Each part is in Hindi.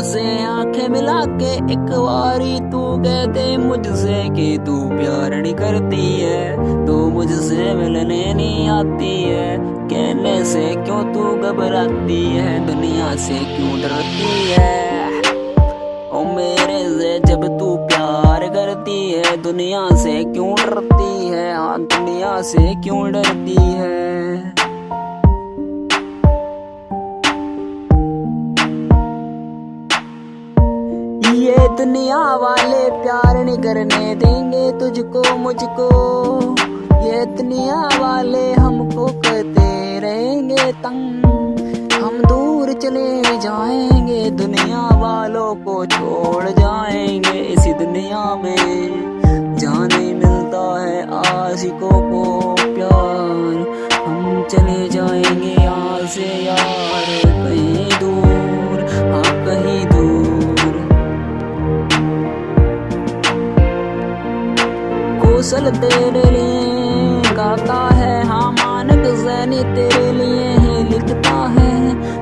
से आंखें मिला के एक बारी तू कह दे मुझसे कि तू प्यार नहीं करती है, तू मुझसे मिलने नहीं आती है। कहने से क्यों तू घबराती है, दुनिया से क्यों डरती है। ओ मेरे से जब तू प्यार करती है, दुनिया से क्यों डरती है। हाँ दुनिया से क्यों डरती है। ये दुनिया वाले प्यार नहीं करने देंगे तुझको मुझको, ये दुनिया वाले हमको करते रहेंगे तंग। हम दूर चले जाएंगे, दुनिया वालों को छोड़ जाएंगे। इसी दुनिया में जहाँ नहीं मिलता है आशिकों को प्यार, हम चले जाएंगे यहाँ से यार कहीं दूर, हाँ कहीं दूर। कौशल तेरे लिए गाता है, हाँ मानक ज़ैनी तेरे लिए ही लिखता है।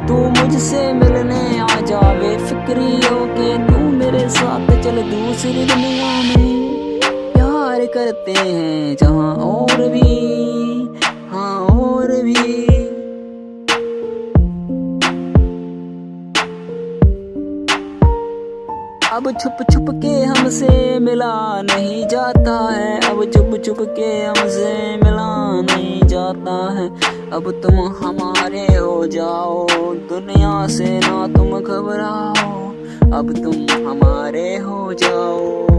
तू मुझसे मिलने आ जावे फिक्री होके, तू मेरे साथ चल दूसरी दुनिया में। प्यार करते हैं जहाँ और भी, हाँ और भी। अब छुप छुप के हमसे मिला नहीं जाता है, अब छुप छुप के हमसे मिला नहीं जाता है। अब तुम हमारे हो जाओ, दुनिया से ना तुम घबराओ, अब तुम हमारे हो जाओ।